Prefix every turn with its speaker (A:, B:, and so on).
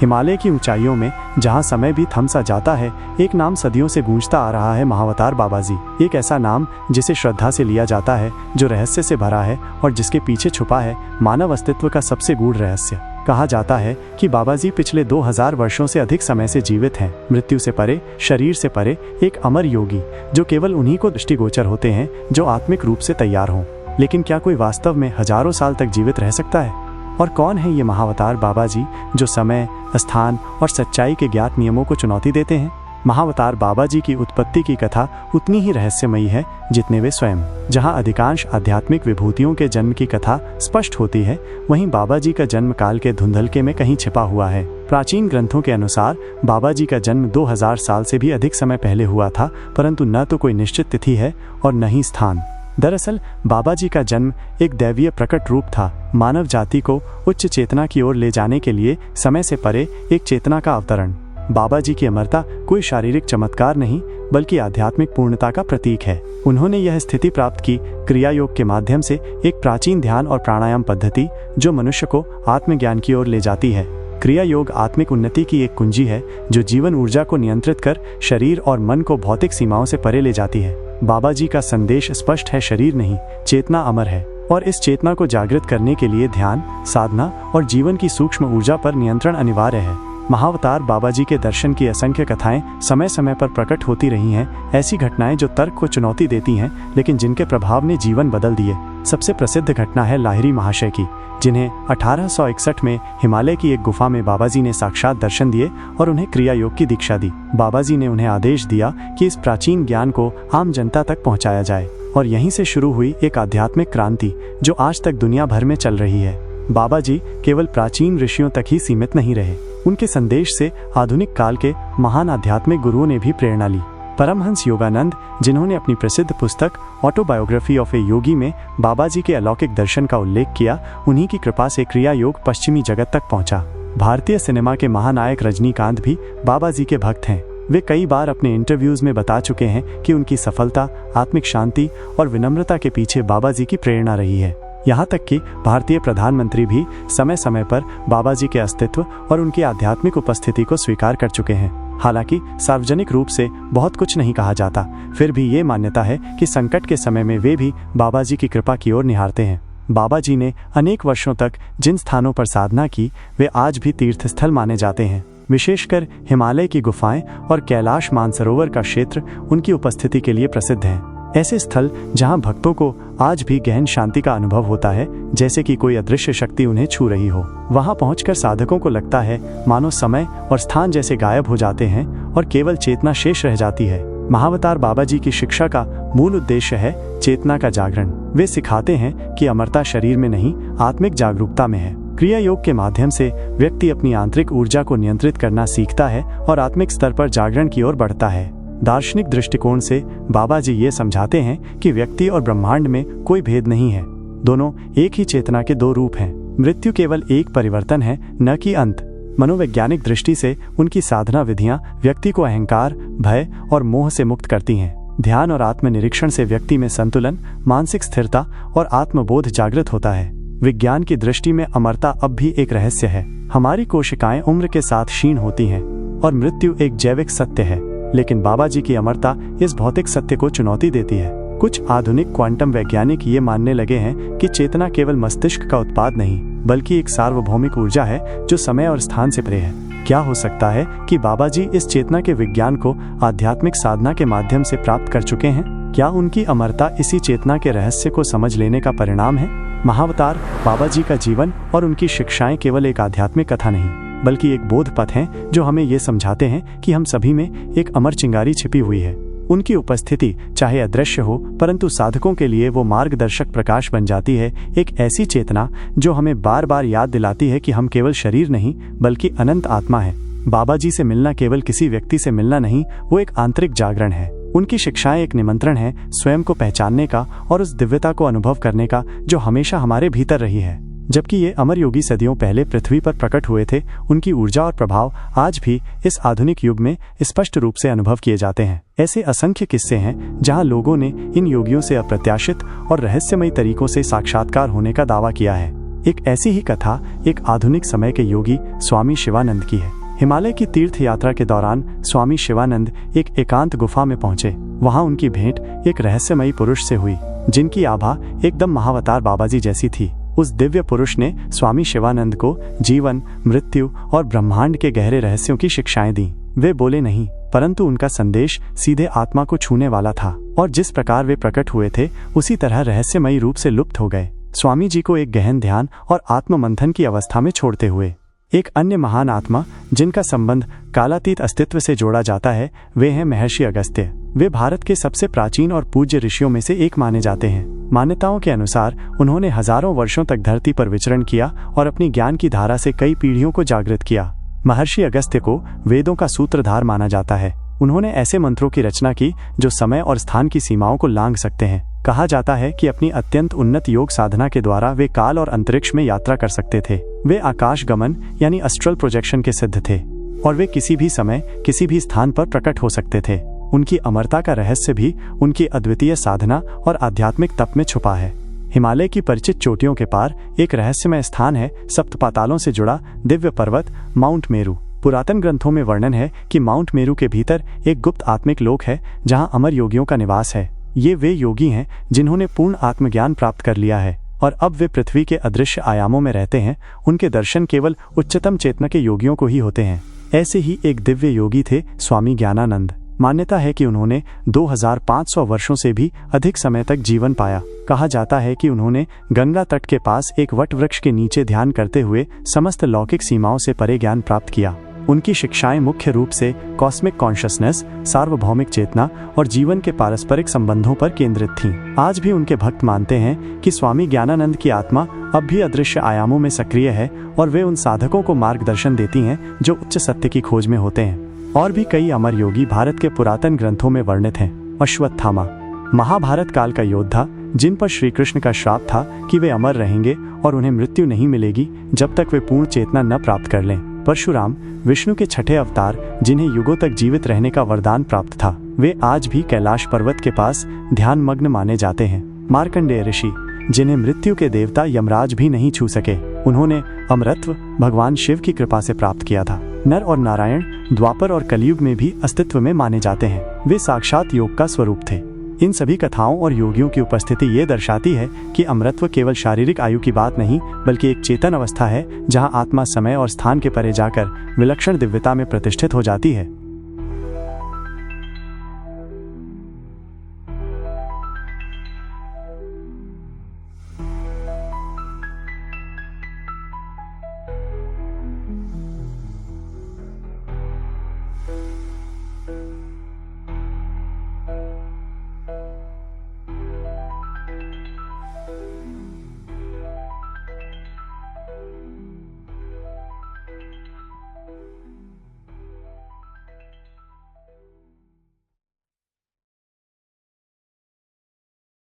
A: हिमालय की ऊंचाइयों में जहां समय भी थम सा जाता है, एक नाम सदियों से गूंजता आ रहा है, महाअवतार बाबाजी। एक ऐसा नाम जिसे श्रद्धा से लिया जाता है, जो रहस्य से भरा है और जिसके पीछे छुपा है मानव अस्तित्व का सबसे गूढ़ रहस्य। कहा जाता है कि बाबाजी पिछले 2000 वर्षों से अधिक समय से जीवित हैं, मृत्यु से परे, शरीर से परे, एक अमर योगी जो केवल उन्हीं को दृष्टिगोचर होते हैं जो आत्मिक रूप से तैयार हों। लेकिन क्या कोई वास्तव में हजारों साल तक जीवित रह सकता है? और कौन है ये महाअवतार बाबाजी जो समय, स्थान और सच्चाई के ज्ञात नियमों को चुनौती देते हैं? महाअवतार बाबाजी की उत्पत्ति की कथा उतनी ही रहस्यमयी है जितने वे स्वयं। जहां अधिकांश आध्यात्मिक विभूतियों के जन्म की कथा स्पष्ट होती है, वहीं बाबाजी का जन्म काल के धुंधलके में कहीं छिपा हुआ है। प्राचीन ग्रंथों के अनुसार बाबाजी का जन्म 2000 साल से भी अधिक समय पहले हुआ था, परंतु न तो कोई निश्चित तिथि है और न ही स्थान। दरअसल बाबाजी का जन्म एक दैवीय प्रकट रूप था, मानव जाति को उच्च चेतना की ओर ले जाने के लिए समय से परे एक चेतना का अवतरण। बाबाजी की अमरता कोई शारीरिक चमत्कार नहीं, बल्कि आध्यात्मिक पूर्णता का प्रतीक है। उन्होंने यह स्थिति प्राप्त की क्रिया योग के माध्यम से, एक प्राचीन ध्यान और प्राणायाम पद्धति जो मनुष्य को आत्मज्ञान की ओर ले जाती है। क्रिया योग आत्मिक उन्नति की एक कुंजी है जो जीवन ऊर्जा को नियंत्रित कर शरीर और मन को भौतिक सीमाओं से परे ले जाती है। बाबाजी का संदेश स्पष्ट है, शरीर नहीं, चेतना अमर है, और इस चेतना को जागृत करने के लिए ध्यान, साधना और जीवन की सूक्ष्म ऊर्जा पर नियंत्रण अनिवार्य है। महाअवतार बाबाजी के दर्शन की असंख्य कथाएं समय समय पर प्रकट होती रही हैं, ऐसी घटनाएं जो तर्क को चुनौती देती हैं लेकिन जिनके प्रभाव ने जीवन बदल दिए। सबसे प्रसिद्ध घटना है लाहिरी महाशय की, जिन्हें 1861 में हिमालय की एक गुफा में बाबाजी ने साक्षात दर्शन दिए और उन्हें क्रिया योग की दीक्षा दी। बाबाजी ने उन्हें आदेश दिया कि इस प्राचीन ज्ञान को आम जनता तक पहुंचाया जाए, और यहीं से शुरू हुई एक आध्यात्मिक क्रांति जो आज तक दुनिया भर में चल रही है। बाबाजी केवल प्राचीन ऋषियों तक ही सीमित नहीं रहे, उनके संदेश से आधुनिक काल के महान आध्यात्मिक गुरुओं ने भी प्रेरणा ली। परमहंस योगानंद, जिन्होंने अपनी प्रसिद्ध पुस्तक ऑटोबायोग्राफी ऑफ ए योगी में बाबाजी के अलौकिक दर्शन का उल्लेख किया, उन्हीं की कृपा से क्रिया योग पश्चिमी जगत तक पहुंचा। भारतीय सिनेमा के महानायक रजनीकांत भी बाबाजी के भक्त हैं। वे कई बार अपने इंटरव्यूज में बता चुके हैं कि उनकी सफलता, आत्मिक शांति और विनम्रता के पीछे बाबाजी की प्रेरणा रही है। यहाँ तक कि भारतीय प्रधानमंत्री भी समय समय पर बाबाजी के अस्तित्व और उनकी आध्यात्मिक उपस्थिति को स्वीकार कर चुके हैं। हालांकि सार्वजनिक रूप से बहुत कुछ नहीं कहा जाता, फिर भी ये मान्यता है कि संकट के समय में वे भी बाबाजी की कृपा की ओर निहारते हैं। बाबाजी ने अनेक वर्षों तक जिन स्थानों पर साधना की, वे आज भी तीर्थस्थल माने जाते हैं। विशेषकर हिमालय की गुफाएं और कैलाश मानसरोवर का क्षेत्र उनकी उपस्थिति के लिए प्रसिद्ध हैं। ऐसे स्थल जहां भक्तों को आज भी गहन शांति का अनुभव होता है, जैसे कि कोई अदृश्य शक्ति उन्हें छू रही हो। वहां पहुंचकर साधकों को लगता है मानो समय और स्थान जैसे गायब हो जाते हैं और केवल चेतना शेष रह जाती है। महाअवतार बाबाजी की शिक्षा का मूल उद्देश्य है चेतना का जागरण। वे सिखाते हैं कि अमरता शरीर में नहीं, आत्मिक जागरूकता में है। क्रिया योग के माध्यम से व्यक्ति अपनी आंतरिक ऊर्जा को नियंत्रित करना सीखता है और आत्मिक स्तर पर जागरण की ओर बढ़ता है। दार्शनिक दृष्टिकोण से बाबाजी ये समझाते हैं कि व्यक्ति और ब्रह्मांड में कोई भेद नहीं है, दोनों एक ही चेतना के दो रूप हैं। मृत्यु केवल एक परिवर्तन है, न कि अंत। मनोवैज्ञानिक दृष्टि से उनकी साधना विधियां व्यक्ति को अहंकार, भय और मोह से मुक्त करती हैं। ध्यान और आत्मनिरीक्षण से व्यक्ति में संतुलन, मानसिक स्थिरता और आत्मबोध जागृत होता है। विज्ञान की दृष्टि में अमरता अब भी एक रहस्य है। हमारी कोशिकाएं उम्र के साथ क्षीण होती हैं और मृत्यु एक जैविक सत्य है, लेकिन बाबाजी की अमरता इस भौतिक सत्य को चुनौती देती है। कुछ आधुनिक क्वांटम वैज्ञानिक ये मानने लगे हैं कि चेतना केवल मस्तिष्क का उत्पाद नहीं, बल्कि एक सार्वभौमिक ऊर्जा है जो समय और स्थान से परे है। क्या हो सकता है कि बाबाजी इस चेतना के विज्ञान को आध्यात्मिक साधना के माध्यम से प्राप्त कर चुके हैं? क्या उनकी अमरता इसी चेतना के रहस्य को समझ लेने का परिणाम है? महाअवतार बाबाजी का जीवन और उनकी शिक्षाएं केवल एक आध्यात्मिक कथा नहीं, बल्कि एक बोध पथ हैं जो हमें ये समझाते हैं कि हम सभी में एक अमर चिंगारी छिपी हुई है। उनकी उपस्थिति चाहे अदृश्य हो, परंतु साधकों के लिए वो मार्गदर्शक प्रकाश बन जाती है, एक ऐसी चेतना जो हमें बार बार याद दिलाती है कि हम केवल शरीर नहीं, बल्कि अनंत आत्मा है। बाबाजी से मिलना केवल किसी व्यक्ति से मिलना नहीं, वो एक आंतरिक जागरण है। उनकी शिक्षाएं एक निमंत्रण है स्वयं को पहचानने का और उस दिव्यता को अनुभव करने का जो हमेशा हमारे भीतर रही है। जबकि ये अमर योगी सदियों पहले पृथ्वी पर प्रकट हुए थे, उनकी ऊर्जा और प्रभाव आज भी इस आधुनिक युग में स्पष्ट रूप से अनुभव किए जाते हैं। ऐसे असंख्य किस्से हैं जहां लोगों ने इन योगियों से अप्रत्याशित और रहस्यमयी तरीकों से साक्षात्कार होने का दावा किया है। एक ऐसी ही कथा एक आधुनिक समय के योगी स्वामी शिवानंद की है। हिमालय की तीर्थ यात्रा के दौरान स्वामी शिवानंद एक एकांत गुफा में पहुंचे। वहां उनकी भेंट एक रहस्यमयी पुरुष से हुई, जिनकी आभा एकदम महावतार बाबाजी जैसी थी। उस दिव्य पुरुष ने स्वामी शिवानंद को जीवन, मृत्यु और ब्रह्मांड के गहरे रहस्यों की शिक्षाएं दी। वे बोले नहीं, परंतु उनका संदेश सीधे आत्मा को छूने वाला था, और जिस प्रकार वे प्रकट हुए थे उसी तरह रहस्यमयी रूप से लुप्त हो गए। स्वामी जी को एक गहन ध्यान और आत्ममंथन की अवस्था में छोड़ते हुए एक अन्य महान आत्मा जिनका संबंध कालातीत अस्तित्व से जोड़ा जाता है, वे हैं महर्षि अगस्त्य। वे भारत के सबसे प्राचीन और पूज्य ऋषियों में से एक माने जाते हैं। मान्यताओं के अनुसार उन्होंने हजारों वर्षों तक धरती पर विचरण किया और अपनी ज्ञान की धारा से कई पीढ़ियों को जागृत किया। महर्षि अगस्त्य को वेदों का सूत्रधार माना जाता है। उन्होंने ऐसे मंत्रों की रचना की जो समय और स्थान की सीमाओं को लांघ सकते हैं। कहा जाता है कि अपनी अत्यंत उन्नत योग साधना के द्वारा वे काल और अंतरिक्ष में यात्रा कर सकते थे। वे आकाश गमन यानी एस्ट्रल प्रोजेक्शन के सिद्ध थे, और वे किसी भी समय किसी भी स्थान पर प्रकट हो सकते थे। उनकी अमरता का रहस्य भी उनकी अद्वितीय साधना और आध्यात्मिक तप में छुपा है। हिमालय की परिचित चोटियों के पार एक रहस्यमय स्थान है, सप्त पातालों से जुड़ा दिव्य पर्वत माउंट मेरू। पुरातन ग्रंथों में वर्णन है कि माउंट मेरू के भीतर एक गुप्त आत्मिक लोक है जहां अमर योगियों का निवास है। ये वे योगी हैं जिन्होंने पूर्ण आत्मज्ञान प्राप्त कर लिया है और अब वे पृथ्वी के अदृश्य आयामों में रहते हैं। उनके दर्शन केवल उच्चतम चेतना के योगियों को ही होते हैं। ऐसे ही एक दिव्य योगी थे स्वामी ज्ञानानंद। मान्यता है कि उन्होंने 2500 वर्षों से भी अधिक समय तक जीवन पाया। कहा जाता है कि उन्होंने गंगा तट के पास एक वट वृक्ष के नीचे ध्यान करते हुए समस्त लौकिक सीमाओं से परे ज्ञान प्राप्त किया। उनकी शिक्षाएं मुख्य रूप से कॉस्मिक कॉन्शियसनेस, सार्वभौमिक चेतना और जीवन के पारस्परिक संबंधों पर केंद्रित थीं। आज भी उनके भक्त मानते हैं कि स्वामी ज्ञानानंद की आत्मा अब भी अदृश्य आयामों में सक्रिय है और वे उन साधकों को मार्गदर्शन देती हैं जो उच्च सत्य की खोज में होते हैं। और भी कई अमर योगी भारत के पुरातन ग्रंथों में वर्णित हैं। अश्वत्थामा, महाभारत काल का योद्धा, जिन पर श्री कृष्ण का श्राप था कि वे अमर रहेंगे और उन्हें मृत्यु नहीं मिलेगी जब तक वे पूर्ण चेतना न प्राप्त कर लें। परशुराम, विष्णु के छठे अवतार, जिन्हें युगों तक जीवित रहने का वरदान प्राप्त था, वे आज भी कैलाश पर्वत के पास ध्यान मग्न माने जाते हैं। मार्कंडेय ऋषि, जिन्हें मृत्यु के देवता यमराज भी नहीं छू सके, उन्होंने अमरत्व भगवान शिव की कृपा से प्राप्त किया था। नर और नारायण द्वापर और कलयुग में भी अस्तित्व में माने जाते हैं। वे साक्षात योग का स्वरूप थे। इन सभी कथाओं और योगियों की उपस्थिति ये दर्शाती है कि अमरत्व केवल शारीरिक आयु की बात नहीं, बल्कि एक चेतन अवस्था है जहां आत्मा समय और स्थान के परे जाकर विलक्षण दिव्यता में प्रतिष्ठित हो जाती है।